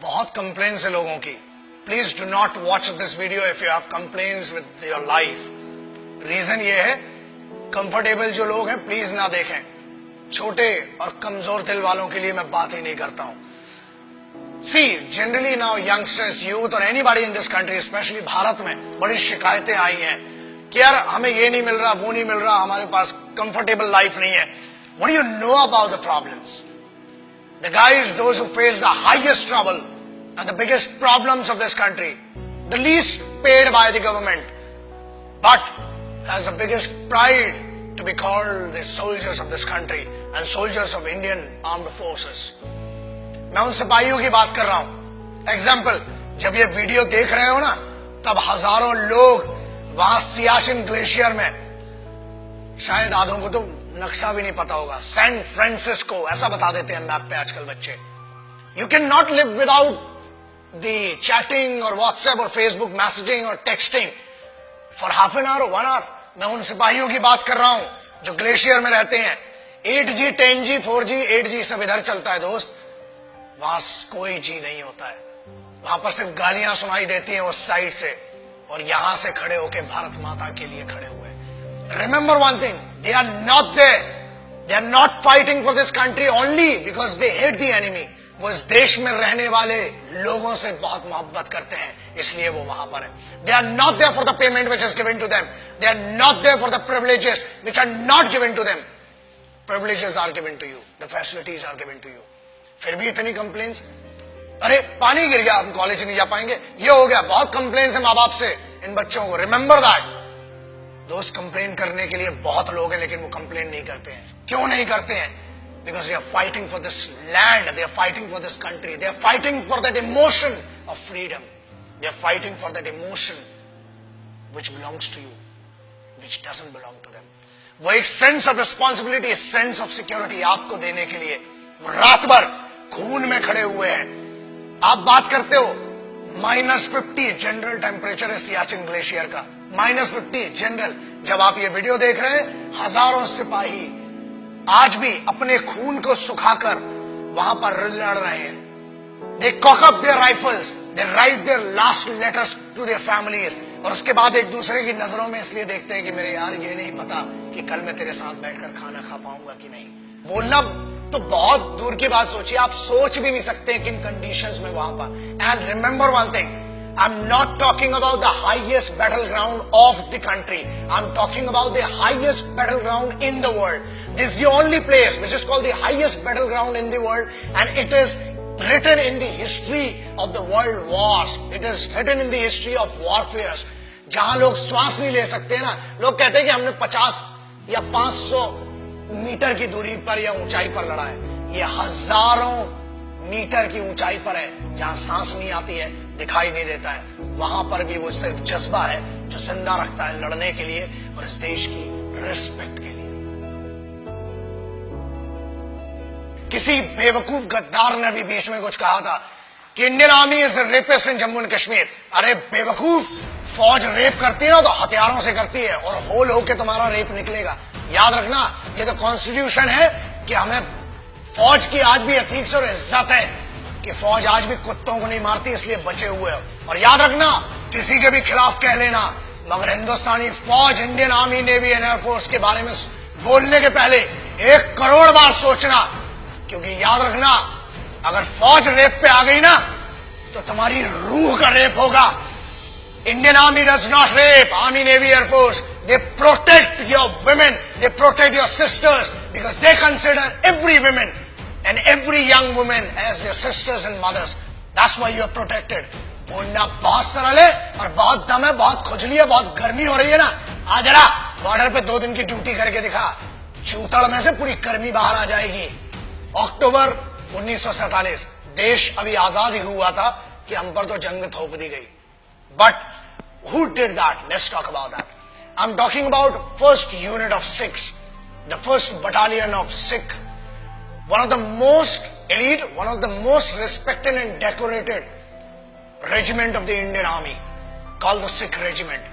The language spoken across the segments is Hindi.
बहुत कंप्लेन्स है लोगों की. Please do not watch this video if you have complaints with your life. Reason ये है, कंफर्टेबल जो लोग हैं प्लीज ना देखें. छोटे और कमजोर दिल वालों के लिए मैं बात ही नहीं करता हूं. See generally now youngsters, youth और anybody in this country, specially Bharat में बड़ी शिकायतें आई हैं कि यार हमें ये नहीं मिल रहा, वो नहीं मिल रहा, हमारे पास कंफर्टेबल लाइफ नहीं है. What do you know about the problems? The guys, those who face the highest trouble and the biggest problems of this country, the least paid by the government, but has the biggest pride to be called the soldiers of this country and soldiers of Indian Armed Forces. मैं उन सिपाहियों की बात कर रहा हूं. एग्जाम्पल, जब ये वीडियो देख रहे हो ना, तब हजारों लोग वहां सियाचिन ग्लेशियर में, शायद आधों को तो नक्शा भी नहीं पता होगा, सैन फ्रांसिस्को ऐसा बता देते हैं मैप पे आजकल बच्चे. You can not live without the chatting और व्हाट्सएप और फेसबुक मैसेजिंग और texting for half an hour और 1 आवर. मैं उन सिपाहियों की बात कर रहा हूं जो ग्लेशियर में रहते हैं. 8G 10G 4G 8G सब इधर चलता है दोस्त. वहां कोई जी नहीं होता है. वहां पर सिर्फ गालियां सुनाई देती हैं उस साइड से, और यहां से खड़े होके भारत माता के लिए खड़े हुए. Remember one thing, they are not there. They are not fighting for this country only because they hate the enemy. वो इस देश में रहने वाले लोगों से बहुत मोहब्बत करते हैं, इसलिए वो वहां पर है. They are not there for the payment which is given to them. They are not there for the privileges which are not given to them. Privileges are given to you. The facilities are given to you. फिर भी इतनी कंप्लेन्स. अरे पानी गिर गया, हम कॉलेज नहीं जा पाएंगे, ये हो गया. बहुत कंप्लेन्स है माँ बाप से इन बच्चों को. Remember that. दोस्त कंप्लेन करने के लिए बहुत लोग हैं, लेकिन वो कंप्लेन नहीं करते हैं. क्यों नहीं करते हैं? Because they are fighting for this land, they are fighting for this country, they are fighting for that emotion of freedom, they are fighting for that emotion which belongs to you, which doesn't belong to them. वो एक sense of responsibility, sense of security आपको देने के लिए रात भर खून में खड़े हुए हैं. आप बात करते हो -50 जनरल टेम्परेचर है सियाचिन ग्लेशियर का. -50 जनरल. जब आप ये वीडियो देख रहे हैं, हजारों सिपाही आज भी अपने खून को सुखाकर वहां पर लड़ रहे हैं. They cock up their rifles, they write their last letters to their families, और उसके बाद एक दूसरे की नजरों में इसलिए देखते हैं कि मेरे यार ये नहीं पता कि कल मैं तेरे साथ बैठकर खाना खा पाऊंगा कि नहीं. बोलना तो बहुत दूर की बात सोचिए, आप सोच भी नहीं सकते किन कंडीशंस में वहां पर. And remember one thing, I'm not talking about the highest battleground of the country. I'm talking about the highest battleground in the world. This is the only place which is called the highest battleground in the world, and it is written in the history of the world wars. It is written in the history of warfares. जहां लोग श्वास नहीं ले सकते ना, लोग कहते हैं कि हमने 50 या 500 मीटर की दूरी पर या ऊंचाई पर लड़ा है. ये हजारों मीटर की ऊंचाई पर है, जहां सांस नहीं आती है, दिखाई नहीं देता है. वहां पर भी वो सिर्फ जज्बा है जो जिंदा रखता है लड़ने के लिए और इस देश की रिस्पेक्ट के लिए. किसी बेवकूफ गद्दार ने भी बीच में कुछ कहा था कि Indian army is rapist in Jammu and Kashmir. अरे बेवकूफ, फौज रेप करती है ना तो हथियारों से करती है, और होल होके तुम्हारा रेप निकलेगा. याद रखना, ये तो कॉन्स्टिट्यूशन है कि हमें फौज की आज भी अतीक और इज्जत है कि फौज आज भी कुत्तों को नहीं मारती, इसलिए बचे हुए हो. और याद रखना, किसी के भी खिलाफ कह लेना, मगर हिंदुस्तानी फौज, Indian army, navy and air force के बारे में बोलने के पहले 1 करोड़ बार सोचना. क्योंकि याद रखना, अगर फौज रेप पे आ गई ना तो तुम्हारी रूह का रेप होगा. Indian army does not rape. Army, navy, air force, they protect your women, they protect your sisters, because they consider every woman and every young woman as their sisters and mothers. That's why you are protected. बोलना बहुत सरल है और बहुत दम है, बहुत खुजली है, बहुत गर्मी हो रही है ना. आ जरा बॉर्डर पे 2 दिन की ड्यूटी करके दिखा, चूतड़ में से पूरी गर्मी बाहर आ जाएगी. अक्टूबर 1947, देश अभी आजाद ही हुआ था कि हम पर तो जंग थोप दी गई. But who did that? Let's talk about that. I'm talking about first unit of Sikhs, the first battalion of Sikh, one of the most elite, one of the most respected and decorated regiment of the Indian Army, called the Sikh Regiment.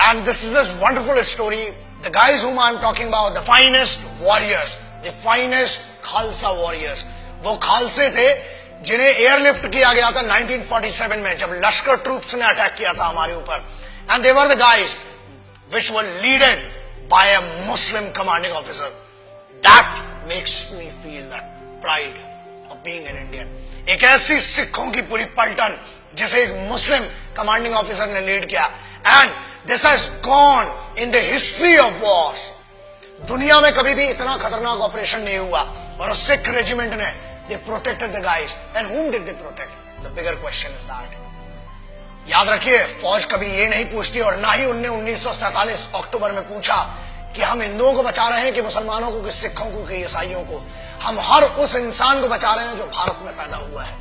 And this is a wonderful story. The guys whom I'm talking about, the finest warriors, the finest Khalsa warriors, वो खालसे थे जिन्हें एयरलिफ्ट किया गया था 1947 में जब लश्कर ट्रूप्स ने अटैक किया था हमारे ऊपर. And they were the guys which were led by a Muslim commanding officer. That makes me feel that pride of being an Indian. एक ऐसी सिखों की पूरी पलटन जिसे एक मुस्लिम कमांडिंग ऑफिसर ने लीड किया. And this has gone in the history of Wars. दुनिया में कभी भी इतना खतरनाक ऑपरेशन नहीं हुआ और उस सिख रेजिमेंट ने they protected the guys. And whom did they protect? The bigger question is that. याद रखिए, फौज कभी ये नहीं पूछती और ना ही उनने 1947 अक्टूबर में पूछा कि हम हिंदुओं को बचा रहे हैं कि मुसलमानों को कि सिखों को कि ईसाइयों को. हम हर उस इंसान को बचा रहे हैं जो भारत में पैदा हुआ है,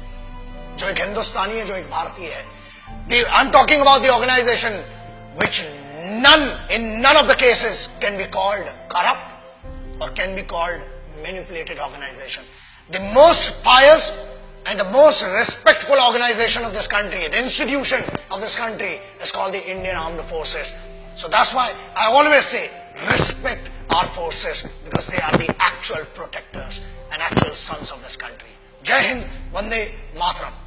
जो एक हिंदुस्तानी है, जो एक भारतीय है. I am talking about the organisation which in none of the cases can be called corrupt or can be called manipulated organization. The most pious and the most respectful organization of this country, the institution of this country is called the Indian Armed Forces. So that's why I always say respect our forces because they are the actual protectors and actual sons of this country. Jai Hind, Vande Mataram.